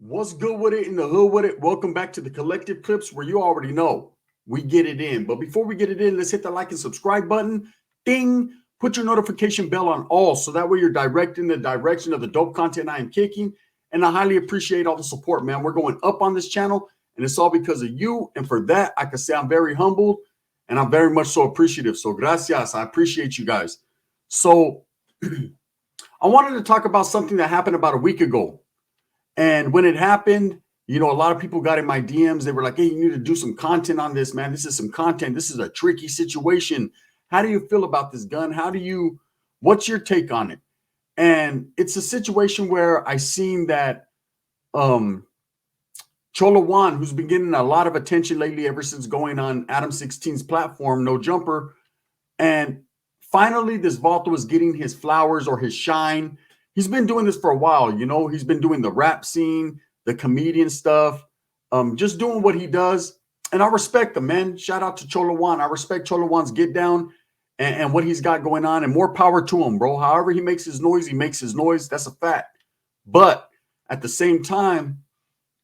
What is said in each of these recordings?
What's good with it in the hood with it? Welcome back to the Collective Clips where you already know we get it in. But before we get it in, let's hit the like and subscribe button. Ding! Put your notification bell on all so that way you're directed in the direction of the dope content I am kicking. And I highly appreciate all the support, man. We're going up on this channel, and it's all because of you. And for that, I can say I'm very humbled and I'm very much so appreciative. So gracias. I appreciate you guys. So I wanted to talk about something that happened about a week ago. And when it happened, a lot of people got in my DMs. They were like, hey, you need to do some content on this, man. This is some content. This is a tricky situation. How do you feel about this gun? What's your take on it? And it's a situation where I seen that Cholawan, who's been getting a lot of attention lately ever since going on Adam 16's platform, No Jumper. And finally, this Vato was getting his flowers or his shine. He's been doing this for a while, he's been doing the rap scene, the comedian stuff, just doing what he does. And I respect him, man. Shout out to Cholawan. I respect Cholawan's get down and what he's got going on, and more power to him, bro. However he makes his noise, he makes his noise. That's a fact. But at the same time,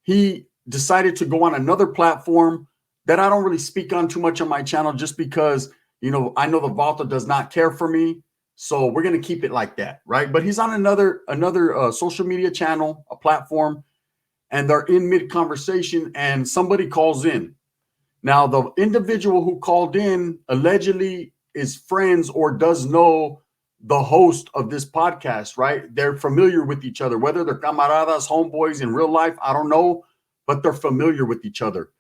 he decided to go on another platform that I don't really speak on too much on my channel just because, I know the Vato does not care for me. So we're going to keep it like that, right? But he's on another social media channel, a platform, and they're in mid-conversation, and somebody calls in. Now, the individual who called in allegedly is friends or does know the host of this podcast, right? They're familiar with each other, whether they're camaradas, homeboys in real life, I don't know, but they're familiar with each other.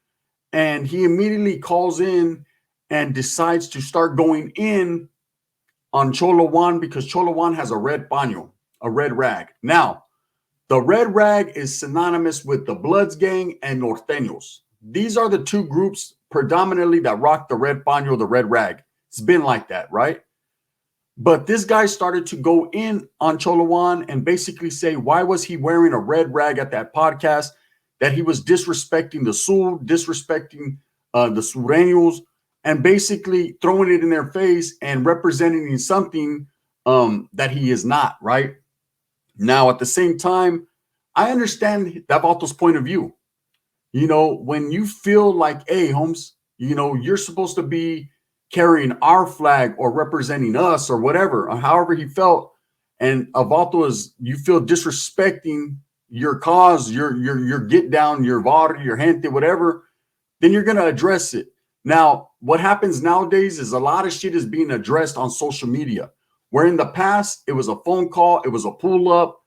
And he immediately calls in and decides to start going in on Cholawan because Cholawan has a red paño, a red rag. Now, the red rag is synonymous with the Bloods gang and Norteños. These are the two groups predominantly that rock the red paño, the red rag. It's been like that, right? But this guy started to go in on Cholawan and basically say, why was he wearing a red rag at that podcast? That he was disrespecting the Sur, disrespecting the Surenos, and basically throwing it in their face and representing something that he is not, right? Now, at the same time, I understand that Vato's point of view. When you feel like, hey, Holmes, you're supposed to be carrying our flag or representing us or whatever, or however he felt, and Vato is, you feel disrespecting your cause, your get down, your Vario, your gente, whatever, then you're going to address it. Now, what happens nowadays is a lot of shit is being addressed on social media, where in the past, it was a phone call, it was a pull up,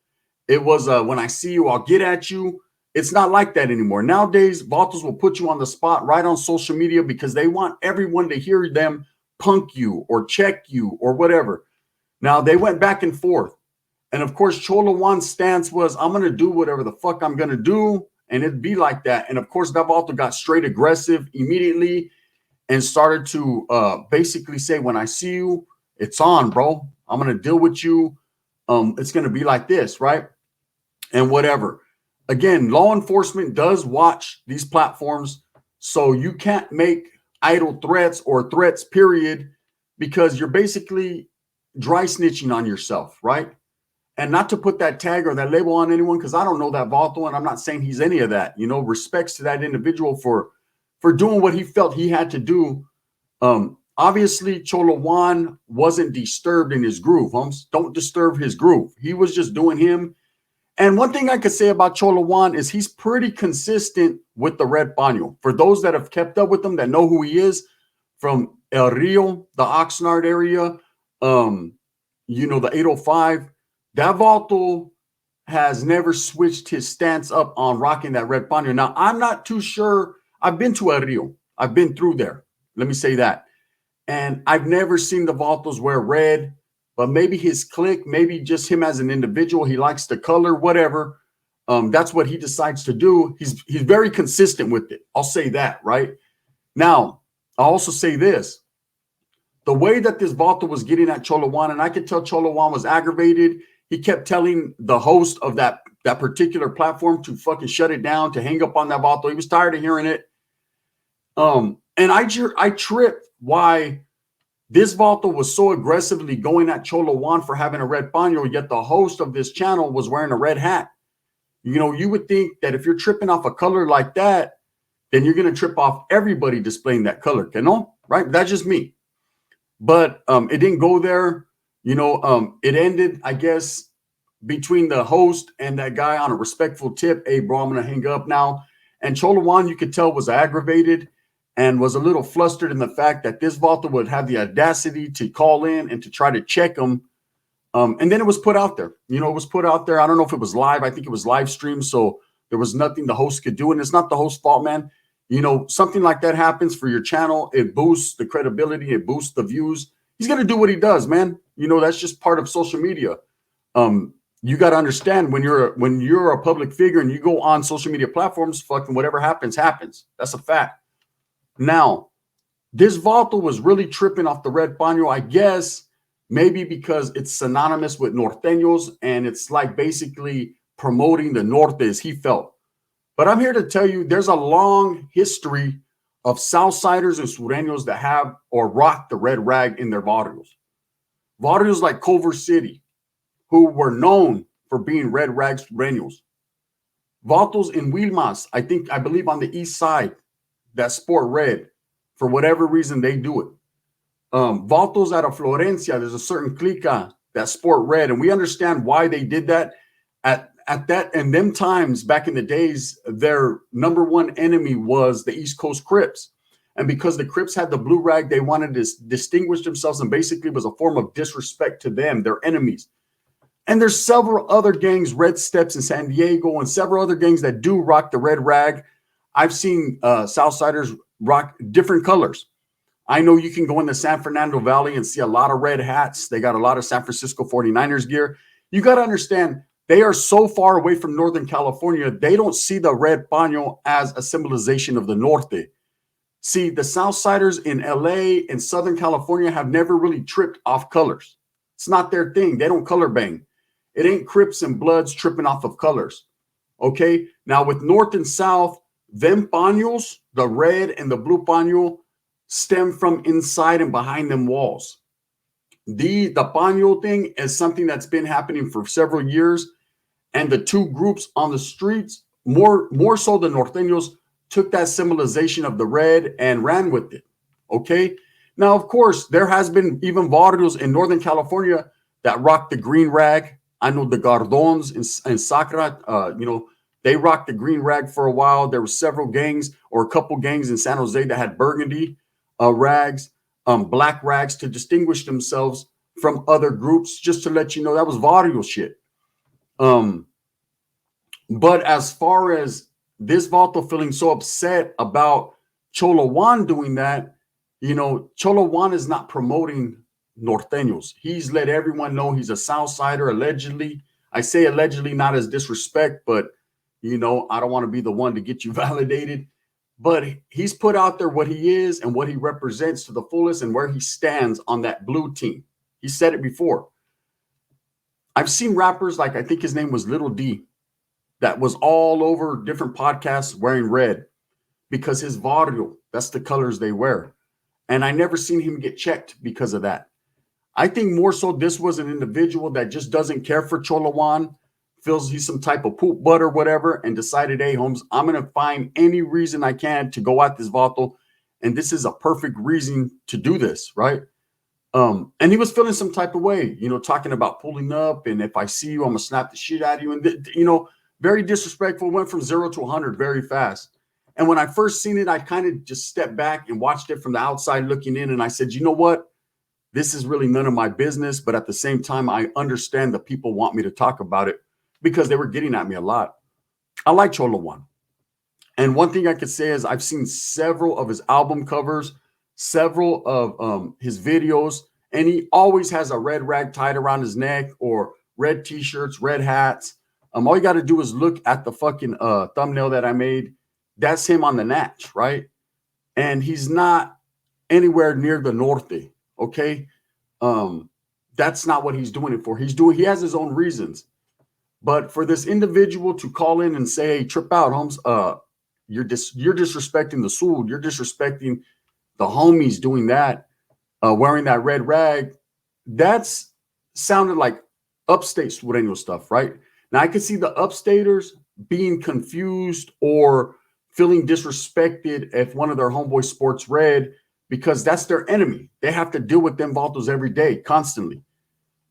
it was when I see you, I'll get at you. It's not like that anymore. Nowadays, Vatos will put you on the spot right on social media because they want everyone to hear them punk you or check you or whatever. Now, they went back and forth. And of course, Cholawan's stance was, I'm going to do whatever the fuck I'm going to do. And it'd be like that. And of course, that Vato got straight aggressive immediately and started to basically say, when I see you, it's on, bro. I'm going to deal with you. It's going to be like this, right? And whatever. Again, law enforcement does watch these platforms, so you can't make idle threats or threats, period, because you're basically dry snitching on yourself, right? And not to put that tag or that label on anyone, because I don't know that Vato, and I'm not saying he's any of that. Respects to that individual for doing what he felt he had to do. Obviously, Cholawan wasn't disturbed in his groove, Holmes. Don't disturb his groove. He was just doing him. And one thing I could say about Cholawan is he's pretty consistent with the red paño. For those that have kept up with him, that know who he is, from El Rio, the Oxnard area, the 805, that Vato has never switched his stance up on rocking that red paño. Now, I'm not too sure. I've been to El Rio. I've been through there. Let me say that. And I've never seen the Vatos wear red, but maybe his clique, maybe just him as an individual, he likes the color, whatever. That's what he decides to do. He's very consistent with it. I'll say that, right? Now, I'll also say this. The way that this Vato was getting at Cholawan, and I could tell Cholawan was aggravated. He kept telling the host of that particular platform to fucking shut it down, to hang up on that Vato. He was tired of hearing it. And I tripped why this Vato was so aggressively going at Cholawan for having a red paño, yet the host of this channel was wearing a red hat. You would think that if you're tripping off a color like that, then you're going to trip off everybody displaying that color. Que no? Right? That's just me. But it didn't go there. It ended, I guess, between the host and that guy on a respectful tip. Hey, bro, I'm going to hang up now. And Cholawan, you could tell, was aggravated and was a little flustered in the fact that this vato would have the audacity to call in and to try to check him. And then it was put out there. It was put out there. I don't know if it was live. I think it was live streamed. So there was nothing the host could do. And it's not the host's fault, man. Something like that happens for your channel. It boosts the credibility. It boosts the views. He's going to do what he does, man. That's just part of social media. You got to understand when you're a public figure and you go on social media platforms, fucking whatever happens. That's a fact. Now, this vato was really tripping off the red paño, I guess, maybe because it's synonymous with norteños and it's like basically promoting the norte as he felt. But I'm here to tell you there's a long history of Southsiders and Surenos that have or rock the red rag in their barrios. Barrios like Culver City, who were known for being red rag Surenos. Vatos in Wilmas, I believe on the east side, that sport red. For whatever reason, they do it. Vatos out of Florencia, there's a certain clica that sport red, and we understand why they did that. At that and them times back in the days, their number one enemy was the East Coast Crips. And because the Crips had the blue rag, they wanted to distinguish themselves, and basically was a form of disrespect to them, their enemies. And there's several other gangs, Red Steps in San Diego, and several other gangs that do rock the red rag. I've seen Southsiders rock different colors. I know you can go in the San Fernando Valley and see a lot of red hats. They got a lot of San Francisco 49ers gear. You got to understand, they are so far away from Northern California, they don't see the red paño as a symbolization of the Norte. See, the Southsiders in LA and Southern California have never really tripped off colors. It's not their thing. They don't color bang. It ain't Crips and Bloods tripping off of colors. Okay? Now, with North and South, them paños, the red and the blue paño, stem from inside and behind them walls. The paño thing is something that's been happening for several years. And the two groups on the streets, more so the norteños, took that symbolization of the red and ran with it. Okay? Now, of course, there has been even barrios in Northern California that rock the green rag. I know the Gardons in Sacra, they rocked the green rag for a while. There were several gangs or a couple gangs in San Jose that had burgundy rags, black rags to distinguish themselves from other groups, just to let you know that was Vario shit. But as far as this vato feeling so upset about Cholawan doing that, Cholawan is not promoting norteños. He's let everyone know he's a Southsider, allegedly. I say allegedly, not as disrespect, but I don't want to be the one to get you validated. But he's put out there what he is and what he represents to the fullest and where he stands on that blue team. He said it before. I've seen rappers like, I think his name was Little D, that was all over different podcasts wearing red because his Vario, that's the colors they wear. And I never seen him get checked because of that. I think more so this was an individual that just doesn't care for Cholawan, feels he's some type of poop butt or whatever, and decided, hey, Holmes, I'm going to find any reason I can to go at this vato. And this is a perfect reason to do this, right? And he was feeling some type of way, talking about pulling up. And if I see you, I'm going to snap the shit out of you. And, very disrespectful, went from 0 to 100 very fast. And when I first seen it, I kind of just stepped back and watched it from the outside looking in. And I said, you know what? This is really none of my business. But at the same time, I understand that people want me to talk about it because they were getting at me a lot. I like Cholawan. And one thing I could say is I've seen several of his album covers, several of his videos, and he always has a red rag tied around his neck or red T-shirts, red hats. All you got to do is look at the fucking thumbnail that I made. That's him on the natch, right? And he's not anywhere near the norte, okay? That's not what he's doing it for. He has his own reasons. But for this individual to call in and say, hey, trip out, Holmes, you're disrespecting the Sud, you're disrespecting the homies doing that, wearing that red rag, that's sounded like upstate Sureño stuff, right? Now, I could see the upstaters being confused or feeling disrespected if one of their homeboys sports red, because that's their enemy. They have to deal with them Vatos every day, constantly.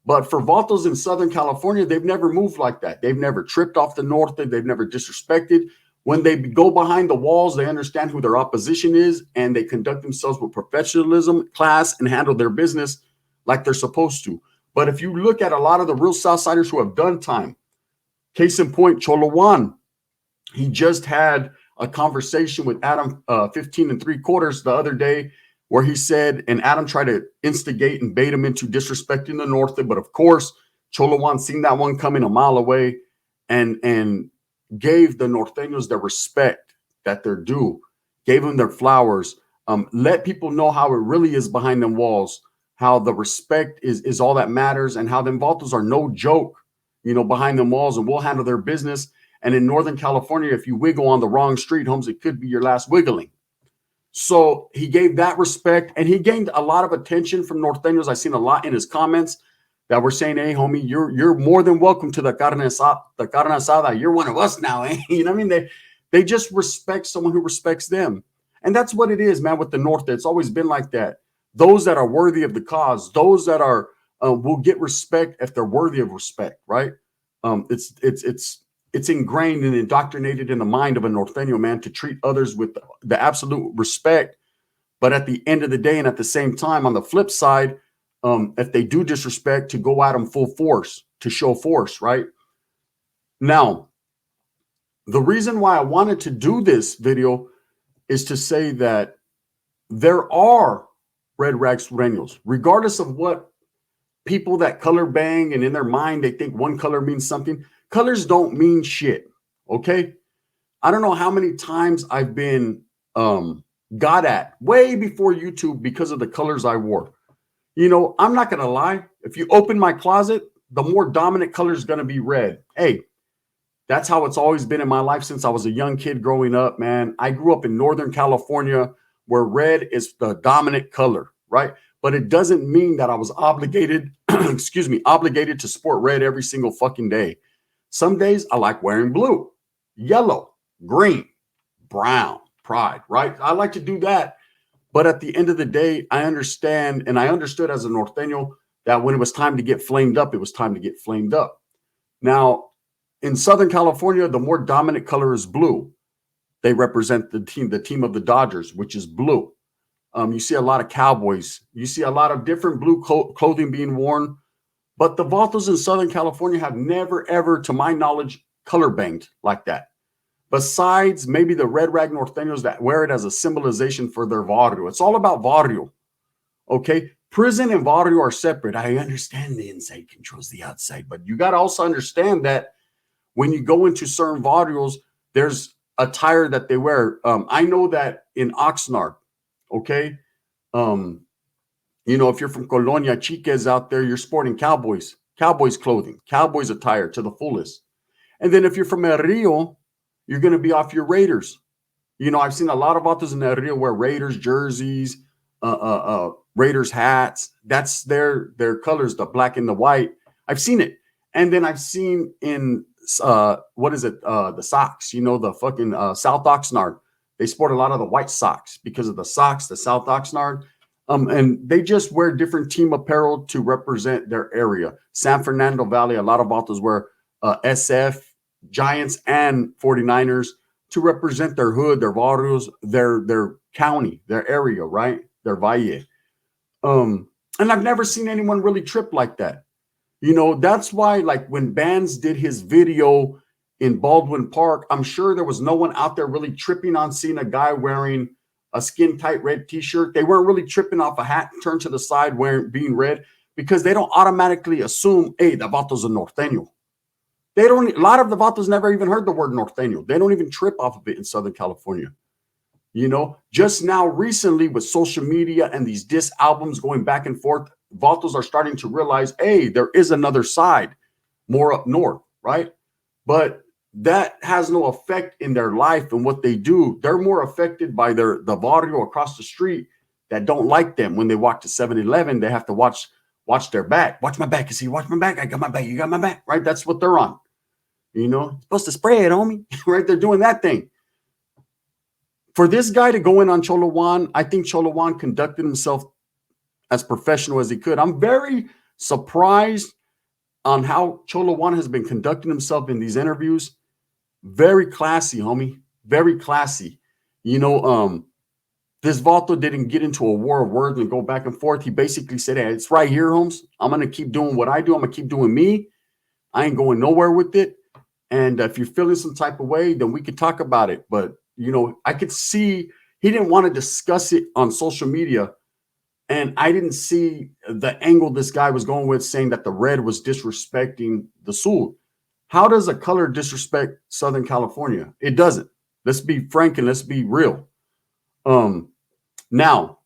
But for Vatos in Southern California, they've never moved like that. They've never tripped off the north. They've never disrespected. When they go behind the walls, they understand who their opposition is, and they conduct themselves with professionalism, class, and handle their business like they're supposed to. But if you look at a lot of the real Southsiders who have done time, case in point, Cholawan, he just had a conversation with Adam 15 and 3/4 the other day, where he said, and Adam tried to instigate and bait him into disrespecting the North. But of course, Cholawan seen that one coming a mile away and gave the Norteños their respect that they're due, gave them their flowers, let people know how it really is behind them walls, how the respect is all that matters, and how them Vatos are no joke, behind them walls, and we'll handle their business. And in Northern California, if you wiggle on the wrong street, Holmes, it could be your last wiggling. So he gave that respect, and he gained a lot of attention from Norteños. I've seen a lot in his comments that were saying, "Hey, homie, you're more than welcome to the carne asada. You're one of us now." Eh? You know what I mean? They just respect someone who respects them. And that's what it is, man, with the North. It's always been like that. Those that are worthy of the cause, those that are will get respect if they're worthy of respect, right? It's ingrained and indoctrinated in the mind of a Norteño, man, to treat others with the absolute respect. But at the end of the day, and at the same time, on the flip side, if they do disrespect, to go at them full force, to show force, right? Now, the reason why I wanted to do this video is to say that there are red rag Surenos, regardless of what people that color bang and in their mind they think one color means something. Colors don't mean shit, okay? I don't know how many times I've been got at way before YouTube because of the colors I wore. I'm not going to lie. If you open my closet, the more dominant color is going to be red. Hey, that's how it's always been in my life since I was a young kid growing up, man. I grew up in Northern California where red is the dominant color, right? But it doesn't mean that I was obligated, obligated to sport red every single fucking day. Some days I like wearing blue, yellow, green, brown, pride, right? I like to do that. But at the end of the day, I understand, and I understood as a Norteño that when it was time to get flamed up, it was time to get flamed up. Now, in Southern California, the more dominant color is blue. They represent the team of the Dodgers, which is blue. You see a lot of Cowboys. You see a lot of different blue clothing being worn. But the Vatos in Southern California have never, ever, to my knowledge, color banged like that. Besides maybe the red rag Norteños that wear it as a symbolization for their Vario. It's all about Vario, okay? Prison and Vario are separate. I understand the inside controls the outside, but you got to also understand that when you go into certain Varios, there's attire that they wear. I know that in Oxnard, okay? If you're from Colonia Chiques out there, you're sporting Cowboys clothing, Cowboys attire to the fullest. And then if you're from El Rio, you're going to be off your Raiders. I've seen a lot of Vatos in El Rio wear Raiders jerseys, Raiders hats. That's their colors, the black and the white. I've seen it. And then I've seen in, the socks, the fucking South Oxnard. They sport a lot of the white socks because of the socks, the South Oxnard. And they just wear different team apparel to represent their area. San Fernando Valley, a lot of Vatos wear SF, Giants, and 49ers to represent their hood, their Varios, their county, their area, right? Their valle. And I've never seen anyone really trip like that. That's why, like, when Bands did his video in Baldwin Park, I'm sure there was no one out there really tripping on seeing a guy wearing a skin-tight red T-shirt. They weren't really tripping off a hat turned to the side being red, because they don't automatically assume, hey, the Vato's a Norteño. A lot of the Vatos never even heard the word Norteño. They don't even trip off of it in Southern California. Just now recently with social media and these diss albums going back and forth, Vatos are starting to realize, hey, there is another side, more up north, right? But that has no effect in their life and what they do. They're more affected by the Vario across the street that don't like them. When they walk to 7-Eleven, they have to watch their back. Watch my back. You see, watch my back. I got my back. You got my back, right? That's what they're on. Supposed to spread, homie. Right? They're doing that thing. For this guy to go in on Cholawan, I think Cholawan conducted himself as professional as he could. I'm very surprised on how Cholawan has been conducting himself in these interviews. Very classy, homie. Very classy. This Vato didn't get into a war of words and go back and forth. He basically said, hey, it's right here, Holmes. I'm going to keep doing what I do. I'm going to keep doing me. I ain't going nowhere with it. And if you're feeling some type of way, then we could talk about it. But, I could see he didn't want to discuss it on social media. And I didn't see the angle this guy was going with, saying that the red was disrespecting the Sur. How does a color disrespect Southern California? It doesn't. Let's be frank and let's be real. Now,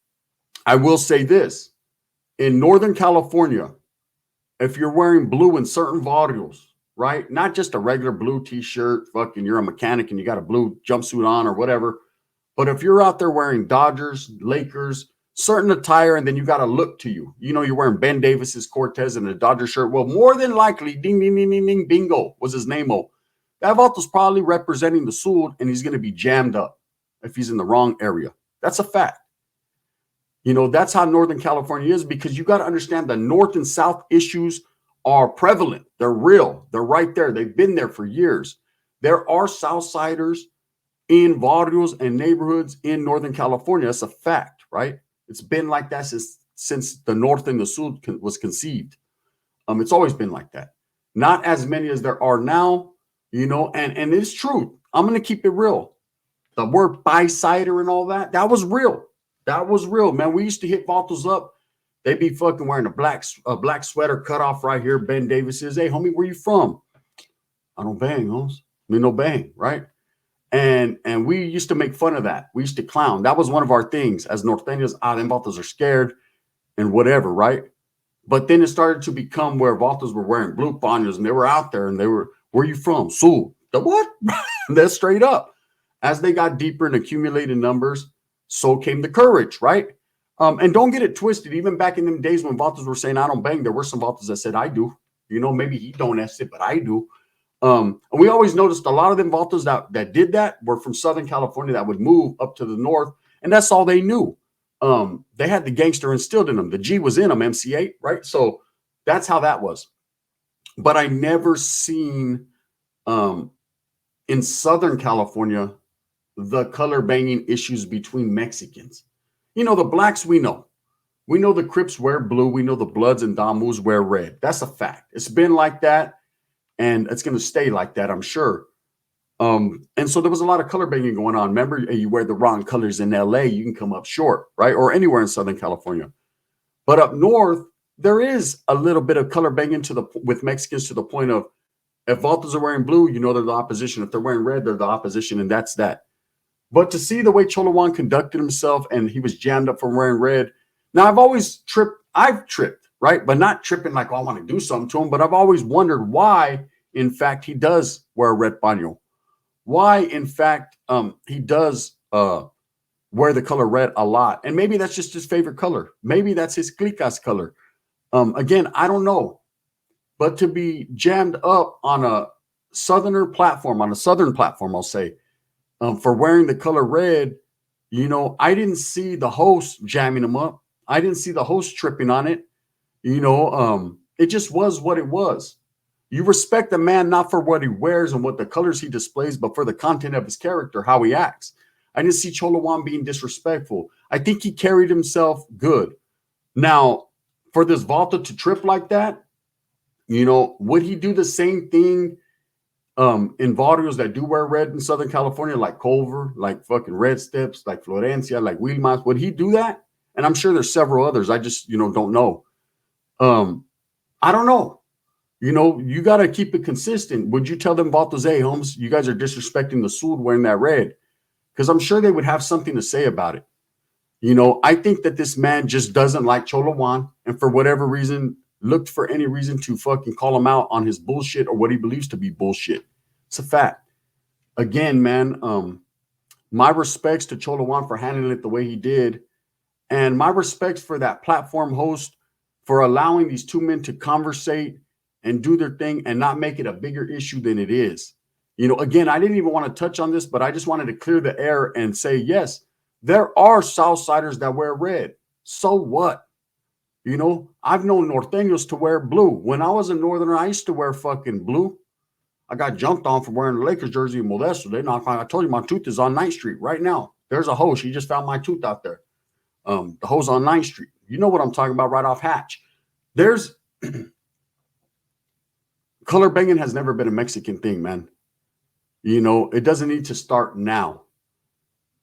I will say this. In Northern California, if you're wearing blue in certain Varios, right? Not just a regular blue t-shirt, fucking you're a mechanic and you got a blue jumpsuit on or whatever. But if you're out there wearing Dodgers, Lakers, certain attire, and then you got a look to you. You're wearing Ben Davis's Cortez and a Dodger shirt. Well, more than likely, ding, ding, ding, ding, ding, bingo was his name-o. That Vato's probably representing the Sur, and he's going to be jammed up if he's in the wrong area. That's a fact. That's how Northern California is, because you got to understand the North and South issues are prevalent. They're real. They're right there. They've been there for years. There are Southsiders in barrios and neighborhoods in Northern California. That's a fact, right? It's been like that since the North and the Sur was conceived. It's always been like that. Not as many as there are now, and it's true. I'm going to keep it real. The word bicider and all that was real. That was real, man. We used to hit Vatos up. They be fucking wearing a black sweater cut off right here. Ben Davis says, hey, homie, where you from? I don't bang, homes. I mean, no bang, right? And we used to make fun of that. We used to clown. That was one of our things as Norteños. Them Vatos are scared and whatever, right? But then it started to become where Vatos were wearing blue paños and they were out there and they were, where you from? Sur. The what? That's straight up. As they got deeper and accumulated numbers, so came the courage, right? And don't get it twisted. Even back in them days when Vatos were saying, I don't bang, there were some Vatos that said, I do. Maybe he don't ask it, but I do. And we always noticed a lot of them Vatos that did that were from Southern California that would move up to the north, and that's all they knew. They had the gangster instilled in them. The G was in them, MC8, right? So that's how that was. But I never seen in Southern California the color banging issues between Mexicans. The blacks we know. We know the Crips wear blue. We know the Bloods and Damus wear red. That's a fact. It's been like that, and it's going to stay like that, I'm sure. And so there was a lot of color banging going on. Remember, you wear the wrong colors in LA, you can come up short, right? Or anywhere in Southern California. But up north, there is a little bit of color banging with Mexicans to the point of, if Vatos are wearing blue, they're the opposition. If they're wearing red, they're the opposition, and that's that. But to see the way Cholawan conducted himself and he was jammed up from wearing red. Now, I've tripped, right? But not tripping like, I want to do something to him. But I've always wondered why, in fact, he does wear a red paño. Why, in fact, he does wear the color red a lot. And maybe that's just his favorite color. Maybe that's his clica's color. Again, I don't know. But to be jammed up on a southern platform, I'll say, for wearing the color red, I didn't see the host jamming him up. I didn't see the host tripping on it. It just was what it was. You respect a man not for what he wears and what the colors he displays, but for the content of his character, how he acts. I didn't see Cholawan being disrespectful. I think he carried himself good. Now, for this Vato to trip like that, would he do the same thing in barrios that do wear red in Southern California, like Culver, like fucking Red Steps, like Florencia, like Wilmas? Would he do that? And I'm sure there's several others. I just, don't know. I don't know. You got to keep it consistent. Would you tell them Vatos, hey, Holmes, you guys are disrespecting the Sur wearing that red? Because I'm sure they would have something to say about it. I think that this man just doesn't like Cholawan, and for whatever reason, looked for any reason to fucking call him out on his bullshit or what he believes to be bullshit. It's a fact. Again, man, my respects to Cholawan for handling it the way he did. And my respects for that platform host for allowing these two men to conversate and do their thing and not make it a bigger issue than it is. You know, again, I didn't even want to touch on this, but I just wanted to clear the air and say, yes, there are Southsiders that wear red. So what? You know, I've known Norteños to wear blue. When I was a Northerner, I used to wear fucking blue. I got jumped on for wearing the Lakers jersey in Modesto. They knocked on. I told you my tooth is on 9th Street right now. There's a hoe. She just found my tooth out there. The hoe's on 9th Street. You know what I'm talking about, right off Hatch. There's color banging has never been a Mexican thing, man. You know, it doesn't need to start now.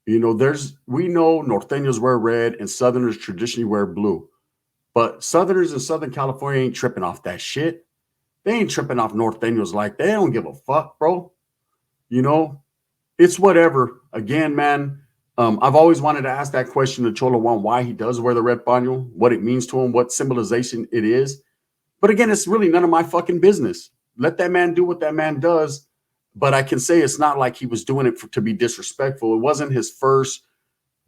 You know, we know Norteños wear red and Southerners traditionally wear blue. But Southerners in Southern California ain't tripping off that shit. They ain't tripping off Norteños like they don't give a fuck, bro. You know, it's whatever. Again, man, I've always wanted to ask that question to Cholawan, why he does wear the red paño, what it means to him, what symbolization it is. But again, it's really none of my fucking business. Let that man do what that man does. But I can say it's not like he was doing it to be disrespectful. It wasn't his first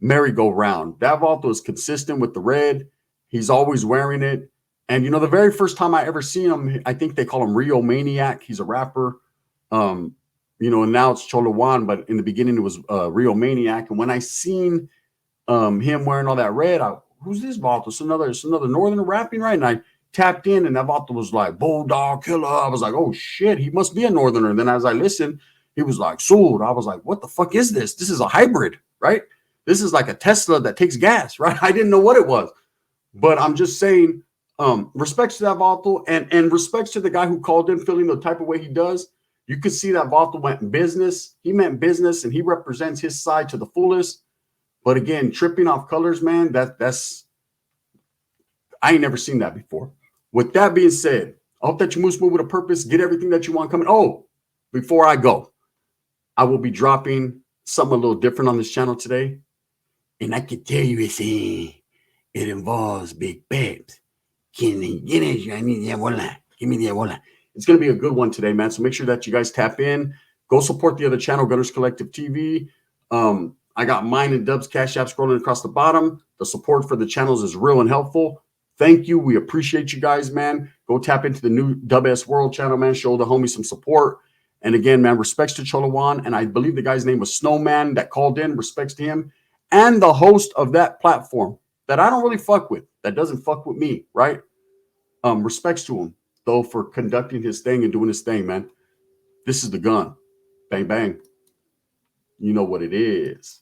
merry-go-round. That vault was consistent with the red. He's always wearing it. And, you know, the very first time I ever seen him, I think they call him Rio Maniac. He's a rapper. You know, and now it's Cholawan, but in the beginning it was Rio Maniac. And when I seen him wearing all that red, who's this vault? It's another Northerner rapping, right? And I tapped in, and that vault was like, Bulldog Killer. I was like, oh, shit, he must be a Northerner. And then as I listened, he was like, Sold. I was like, what the fuck is this? This is a hybrid, right? This is like a Tesla that takes gas, right? I didn't know what it was. But I'm just saying, respects to that Vato and respects to the guy who called in feeling the type of way he does. You could see that Vato went business. He meant business, and he represents his side to the fullest. But again, tripping off colors, man, that's I ain't never seen that before. With that being said, I hope that you move with a purpose, get everything that you want coming. Oh, before I go, I will be dropping something a little different on this channel today. And I can tell you it involves big babes. Give me the bola. It's going to be a good one today, man. So make sure that you guys tap in. Go support the other channel, Gunners Collective TV. I got mine and Dub's Cash App scrolling across the bottom. The support for the channels is real and helpful. Thank you. We appreciate you guys, man. Go tap into the new Dub S World channel, man. Show the homie some support. And again, man, respects to Cholawan. And I believe the guy's name was Snowman that called in. Respects to him. And the host of that platform that I don't really fuck with. That doesn't fuck with me, right? Respects to him, though, for conducting his thing and doing his thing, man. This is the gun. Bang, bang. You know what it is.